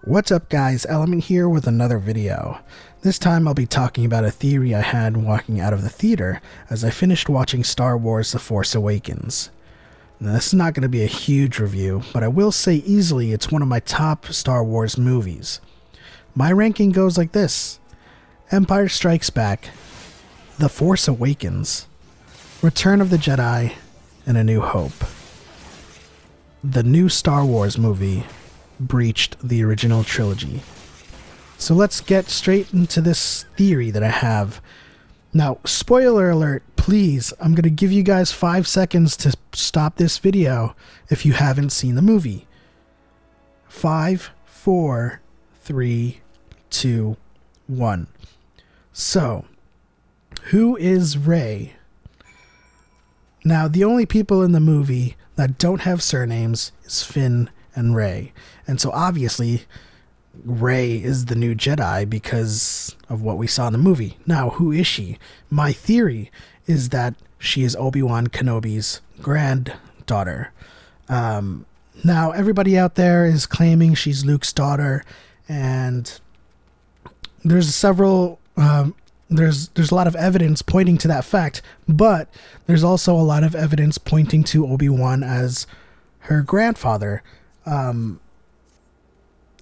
What's up guys, Element here with another video. This time I'll be talking about a theory I had walking out of the theater as I finished watching Star Wars The Force Awakens. Now, this is not going to be a huge review, but I will say easily it's one of my top Star Wars movies. My ranking goes like this: Empire Strikes Back, The Force Awakens, Return of the Jedi, and A New Hope. The new Star Wars movie breached the original trilogy. So let's get straight into this theory that I have. Now, spoiler alert, please, I'm going to give you guys 5 seconds to stop this video if you haven't seen the movie. 5, 4, 3, 2, 1. So, who is Rey? Now, the only people in the movie that don't have surnames is Finn and Rey. And so obviously Rey is the new Jedi because of what we saw in the movie. Now, who is she? My theory is that she is Obi-Wan Kenobi's granddaughter. Now, everybody out there is claiming she's Luke's daughter, and there's several there's a lot of evidence pointing to that fact, but there's also a lot of evidence pointing to Obi-Wan as her grandfather.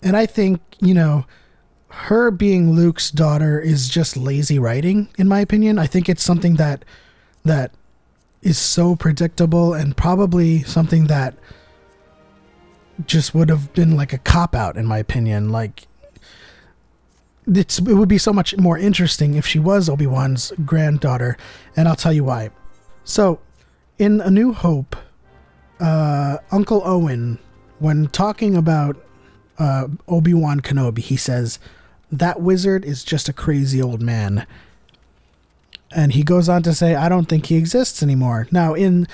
And I think, her being Luke's daughter is just lazy writing, in my opinion. I think it's something that is so predictable and probably something that just would have been like a cop-out, in my opinion. Like, it would be so much more interesting if she was Obi-Wan's granddaughter, and I'll tell you why. So, in A New Hope, Uncle Owen, when talking about Obi-Wan Kenobi, he says, "That wizard is just a crazy old man." And he goes on to say, "I don't think he exists anymore." Now, in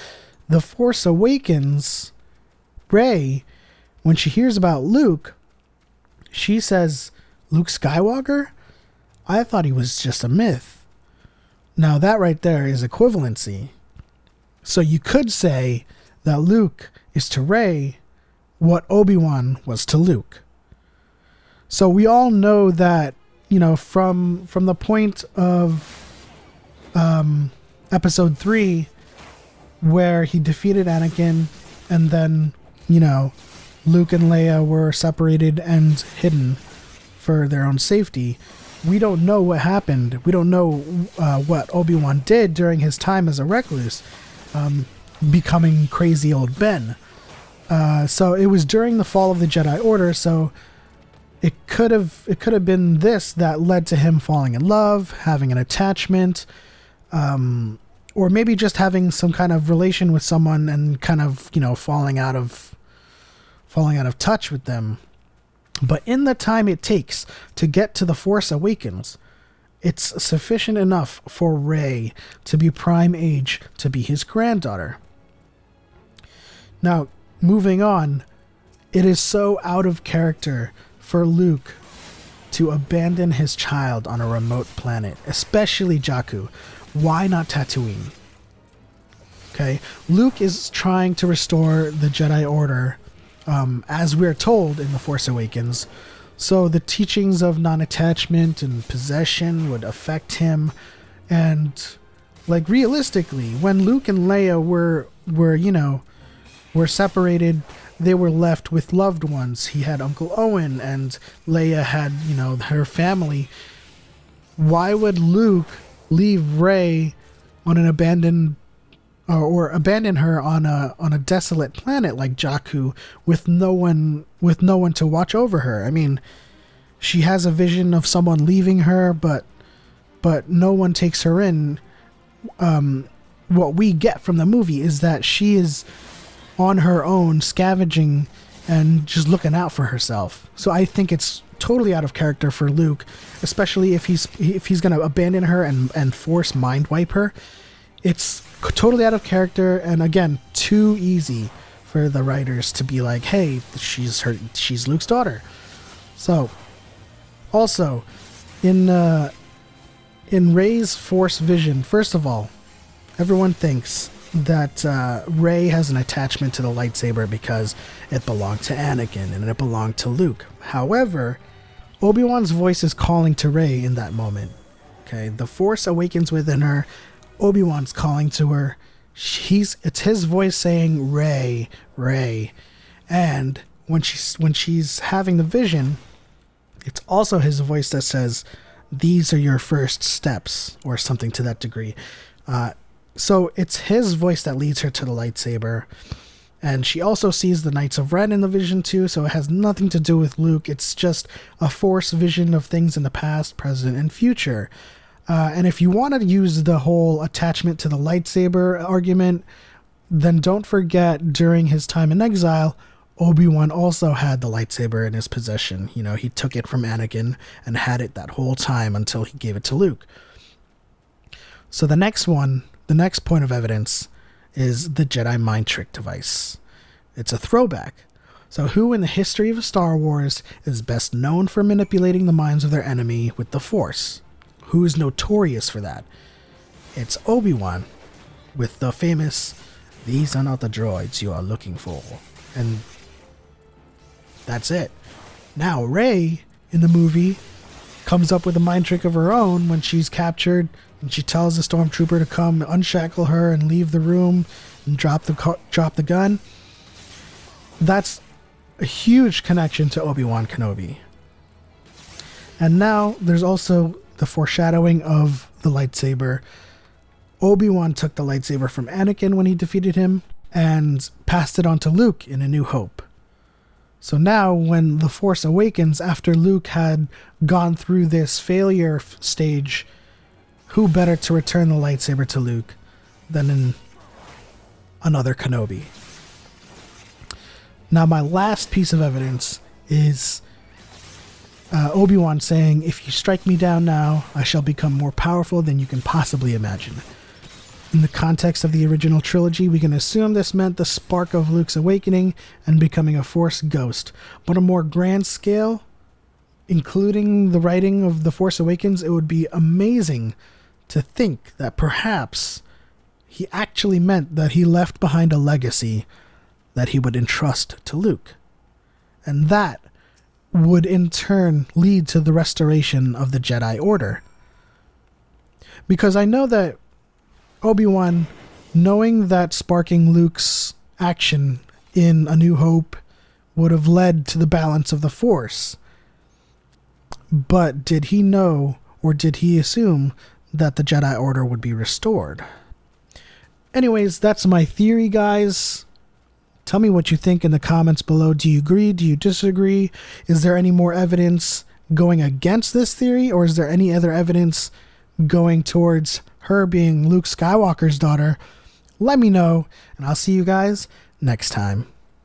The Force Awakens, Rey, when she hears about Luke, she says, "Luke Skywalker? I thought he was just a myth." Now, that right there is equivalency. So you could say that Luke is to Rey what Obi-Wan was to Luke. So we all know that, from the point of episode 3, where he defeated Anakin, and then, Luke and Leia were separated and hidden for their own safety. We don't know what happened. We don't know what Obi-Wan did during his time as a recluse, becoming crazy old Ben. So it was during the fall of the Jedi Order, so it could have been this that led to him falling in love, having an attachment, or maybe just having some kind of relation with someone and kind of, falling out of touch with them. But in the time it takes to get to The Force Awakens, it's sufficient enough for Rey to be prime age to be his granddaughter. Now, moving on, it is so out of character for Luke to abandon his child on a remote planet, especially Jakku. Why not Tatooine? Okay, Luke is trying to restore the Jedi Order, as we're told in The Force Awakens. So the teachings of non-attachment and possession would affect him. And, like, realistically, when Luke and Leia were separated, they were left with loved ones. He had Uncle Owen, and Leia had, her family. Why would Luke leave Rey on an abandoned, or abandon her on a desolate planet like Jakku with no one to watch over her? I mean, she has a vision of someone leaving her, but no one takes her in. What we get from the movie is that she is on her own, scavenging and just looking out for herself. So I think it's totally out of character for Luke, especially if he's going to abandon her and force mind wipe her. It's totally out of character, and again, too easy for the writers to be like, "Hey, she's Luke's daughter." So, also in Rey's Force vision, first of all, everyone thinks that Rey has an attachment to the lightsaber because it belonged to Anakin and it belonged to Luke. However, Obi-Wan's voice is calling to Rey in that moment. Okay, the Force awakens within her. Obi-Wan's calling to her. It's his voice saying Rey, Rey. And when she's having the vision, it's also his voice that says, "These are your first steps," or something to that degree. So it's his voice that leads her to the lightsaber. And she also sees the Knights of Ren in the vision too, so it has nothing to do with Luke. It's just a Force vision of things in the past, present, and future. And if you want to use the whole attachment to the lightsaber argument, then don't forget during his time in exile, Obi-Wan also had the lightsaber in his possession. You know, he took it from Anakin and had it that whole time until he gave it to Luke. So the next point of evidence is the Jedi mind trick device. It's a throwback. So who in the history of Star Wars is best known for manipulating the minds of their enemy with the Force? Who is notorious for that? It's Obi-Wan, with the famous, "These are not the droids you are looking for." And that's it. Now, Rey, in the movie, comes up with a mind trick of her own when she's captured, and she tells the stormtrooper to come unshackle her and leave the room and drop the gun. That's a huge connection to Obi-Wan Kenobi. And now there's also the foreshadowing of the lightsaber. Obi-Wan took the lightsaber from Anakin when he defeated him and passed it on to Luke in A New Hope. So now when the Force awakens after Luke had gone through this failure stage, who better to return the lightsaber to Luke than in another Kenobi? Now my last piece of evidence is Obi-Wan saying, "If you strike me down now, I shall become more powerful than you can possibly imagine." In the context of the original trilogy, we can assume this meant the spark of Luke's awakening and becoming a Force ghost. But on a more grand scale, including the writing of The Force Awakens, it would be amazing to think that perhaps he actually meant that he left behind a legacy that he would entrust to Luke. And that would in turn lead to the restoration of the Jedi Order. Because I know that Obi-Wan, knowing that sparking Luke's action in A New Hope would have led to the balance of the Force. But did he know, or did he assume, that the Jedi Order would be restored? Anyways, that's my theory, guys. Tell me what you think in the comments below. Do you agree? Do you disagree? Is there any more evidence going against this theory? Or is there any other evidence going towards her being Luke Skywalker's daughter? Let me know, and I'll see you guys next time.